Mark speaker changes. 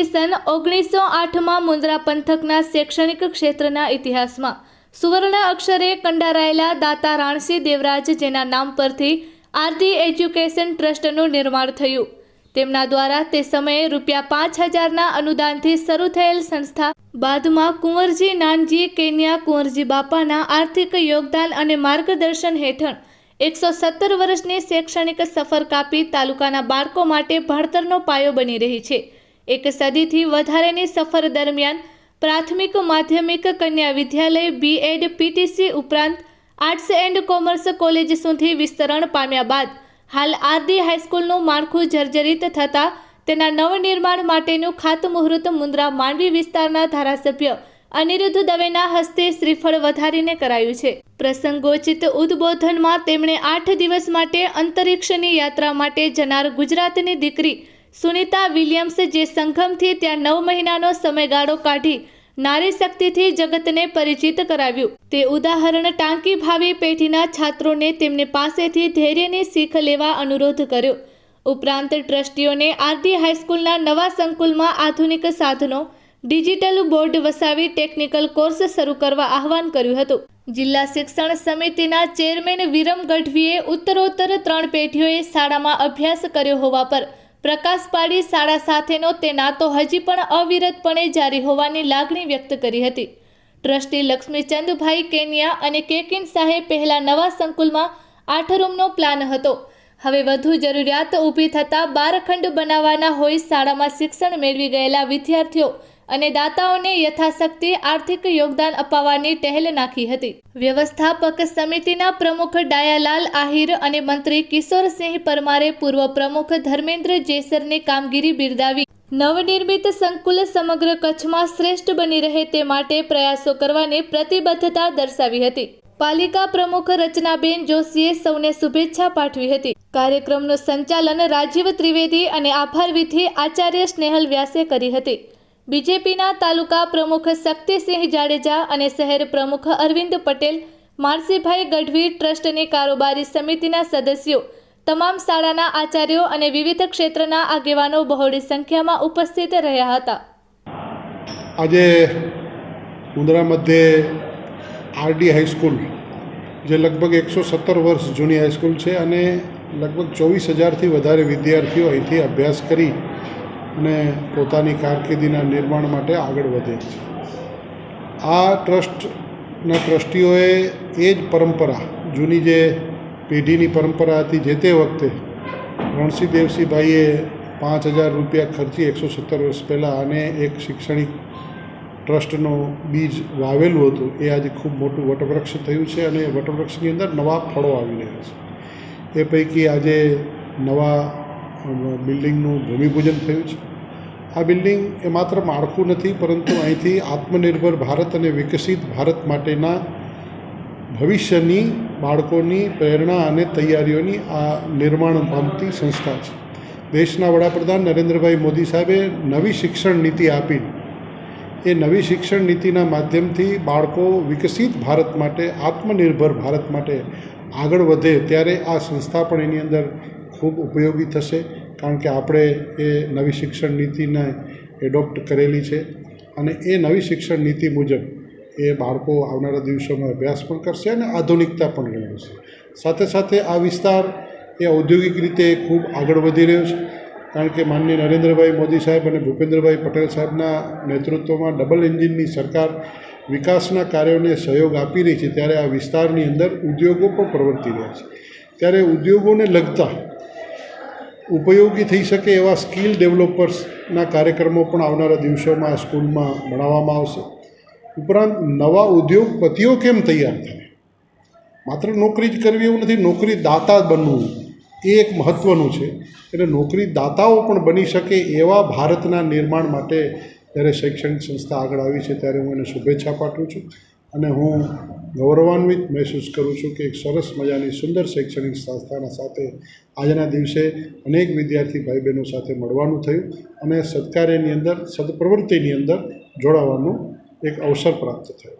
Speaker 1: સન 1908 મુન્દ્રા પંથકના શૈક્ષણિક ક્ષેત્રના ઇતિહાસમાં સુવર્ણ અક્ષરે કંડારાયેલા દાતા રાણસી દેવરાજ જેના નામ પરથી આરડી એજ્યુકેશન ટ્રસ્ટનું નિર્માણ થયું। તેમના દ્વારા તે સમયે ₹5000ના અનુદાનથી શરૂ થયેલ સંસ્થા બાદમાં કુંવરજી નાનજી કેન્યા કુંવરજી બાપાના આર્થિક યોગદાન અને માર્ગદર્શન હેઠળ 117 વર્ષની શૈક્ષણિક સફર કાપી તાલુકાના બાળકો માટે ભણતરનો પાયો બની રહી છે। એક સદીથી વધારેની સફર દરમિયાન પ્રાથમિક માધ્યમિક કન્યા વિદ્યાલય બીએડ પીટીસી ઉપરાંત આર્ટ્સ એન્ડ કોમર્સ કોલેજ સુધી વિસ્તરણ પામ્યા બાદ હાલ આરડી હાઈસ્કૂલનું માળખું જર્જરિત થતાં તેના નવનિર્માણ માટેનું ખાતમુહૂર્ત મુન્દ્રા માંડવી વિસ્તારના ધારાસભ્ય અનિરુદ્ધ દવેના હસ્તે શ્રીફળ વધારીને કરાયું છે। પ્રસંગોચિત ઉદ્બોધનમાં તેમણે 8 દિવસ માટે અંતરિક્ષની યાત્રા માટે જનાર ગુજરાતની દીકરી સુનિતા વિલિયમ્સ જે સંગમથી ત્યાં 9 મહિનાનો સમયગાળો કાઢી નારી શક્તિથી જગતને પરિચિત કરાવ્યું તે ઉદાહરણ ટાંકી ભાવિ પેઢીના છાત્રોને તેમની પાસેથી ધૈર્યની શીખ લેવા અનુરોધ કર્યો। ઉપરાંત ટ્રસ્ટીઓને આરડી હાઈસ્કૂલના નવા સંકુલમાં આધુનિક સાધનો ડિજિટલ બોર્ડ વસાવી ટેકનિકલ કોર્સ શરૂ કરવા આહવાન કર્યું હતું। જિલ્લા શિક્ષણ સમિતિના ચેરમેન વિરમ ગઢવીએ ઉત્તરોત્તર 3 પેઢીઓએ શાળામાં અભ્યાસ કર્યો હોવા પર પ્રકાશ પાડી શાળા સાથેનો તે નાતો હજી પણ અવિરતપણે જારી હોવાની લાગણી વ્યક્ત કરી હતી। ટ્રસ્ટી લક્ષ્મીચંદભાઈ કેનિયા અને કેકિન શાહે પહેલા નવા સંકુલમાં 8 રૂમનો પ્લાન હતો। હવે વધુ જરૂરિયાત ઊભી થતાં 12 ખંડ બનાવવાના હોઈ શાળામાં શિક્ષણ મેળવી ગયેલા વિદ્યાર્થીઓ અને દાતાઓને યથાશક્તિ આર્થિક યોગદાન અપાવવાની ટહેલ નાખી હતી। વ્યવસ્થાપક સમિતિના પ્રમુખ ડાયાલાલ આહિર અને મંત્રી કિશોરસિંહ પરમારે પૂર્વ પ્રમુખ ધર્મેન્દ્ર જેસરની કામગીરી બિરદાવી નવનિર્મિત સંકુલ સમગ્ર કચ્છમાં શ્રેષ્ઠ બની રહે તે માટે પ્રયાસો કરવાની પ્રતિબદ્ધતા દર્શાવી હતી। પાલિકા પ્રમુખ રચનાબેન જોશીએ સૌને શુભેચ્છા પાઠવી હતી। કાર્યક્રમનું સંચાલન રાજીવ ત્રિવેદી અને આભાર વિધિ આચાર્ય સ્નેહલ વ્યાસે કરી હતી। બીજેપીના તાલુકા પ્રમુખ શક્તિસિંહ જાડેજા અને શહેર પ્રમુખ અરવિંદ પટેલ માનસીભાઈ ગઢવી ટ્રસ્ટની કારોબારી સમિતિના સદસ્યો તમામ શાળાના આચાર્યો અને વિવિધ ક્ષેત્રના આગેવાનો બહોળી સંખ્યામાં ઉપસ્થિત રહ્યા હતા।
Speaker 2: આજે મુન્દ્રા મધ્યે આરડી હાઈસ્કૂલ જે લગભગ 117 વર્ષ જૂની હાઈસ્કૂલ છે અને લગભગ 24,000થી વધારે વિદ્યાર્થીઓ અહીંથી અભ્યાસ કરી અને પોતાની કારકિર્દીના નિર્માણ માટે આગળ વધે છે। આ ટ્રસ્ટના ટ્રસ્ટીઓએ એ જ પરંપરા જૂની જે પેઢીની પરંપરા હતી જે તે વખતે રણસી દેવસીભાઈએ ₹5,000 ખર્ચી 117 વર્ષ પહેલાં અને એક શૈક્ષણિક ટ્રસ્ટનું બીજ વાવેલું હતું એ આજે ખૂબ મોટું વટવૃક્ષ થયું છે અને વટવૃક્ષની અંદર નવા ફળો આવી રહ્યા છે। એ પૈકી આજે નવા બિલ્ડિંગનું ભૂમિપૂજન થયું છે। આ બિલ્ડિંગ એ માત્ર માળખું નથી પરંતુ અહીંથી આત્મનિર્ભર ભારત અને વિકસિત ભારત માટેના ભવિષ્યની બાળકોની પ્રેરણા અને તૈયારીઓની આ નિર્માણ પામતી સંસ્થા છે। દેશના વડાપ્રધાન નરેન્દ્રભાઈ મોદી સાહેબે નવી શિક્ષણ નીતિ આપી એ નવી શિક્ષણ નીતિના માધ્યમથી બાળકો વિકસિત ભારત માટે આત્મનિર્ભર ભારત માટે આગળ વધે ત્યારે આ સંસ્થા પણ એની અંદર ખૂબ ઉપયોગી થશે કારણ કે આપણે એ નવી શિક્ષણ નીતિને એડોપ્ટ કરેલી છે અને એ નવી શિક્ષણ નીતિ મુજબ એ બાળકો આવનારા દિવસોમાં અભ્યાસ પણ કરશે અને આધુનિકતા પણ મેળવશે। સાથે સાથે આ વિસ્તાર એ ઔદ્યોગિક રીતે ખૂબ આગળ વધી રહ્યો છે કારણ કે માનનીય નરેન્દ્રભાઈ મોદી સાહેબ અને ભૂપેન્દ્રભાઈ પટેલ સાહેબના નેતૃત્વમાં ડબલ એન્જિનની સરકાર વિકાસના કાર્યોને સહયોગ આપી રહી છે ત્યારે આ વિસ્તારની અંદર ઉદ્યોગો પણ પ્રવર્તી રહ્યા છે। ત્યારે ઉદ્યોગોને લગતા ઉપયોગી થઈ શકે એવા સ્કિલ ડેવલપર્સના કાર્યક્રમો પણ આવનારા દિવસોમાં આ સ્કૂલમાં ભણાવવામાં આવશે। ઉપરાંત નવા ઉદ્યોગપતિઓ કેમ તૈયાર થાય માત્ર નોકરી જ કરવી એવું નથી નોકરી દાતા બનવું એ એક મહત્ત્વનું છે એટલે નોકરી દાતાઓ પણ બની શકે એવા ભારતના નિર્માણ માટે જ્યારે શૈક્ષણિક સંસ્થા આગળ આવી છે ત્યારે હું એને શુભેચ્છા પાઠવું છું અને હું ગૌરવાન્વિત મહેસૂસ કરું છું કે એક સરસ મજાની સુંદર શૈક્ષણિક સંસ્થાના સાથે આજના દિવસે અનેક વિદ્યાર્થી ભાઈ બહેનો સાથે મળવાનું થયું અને સત્કાર્યની અંદર સદપ્રવૃત્તિની અંદર જોડાવાનું એક અવસર પ્રાપ્ત થયો।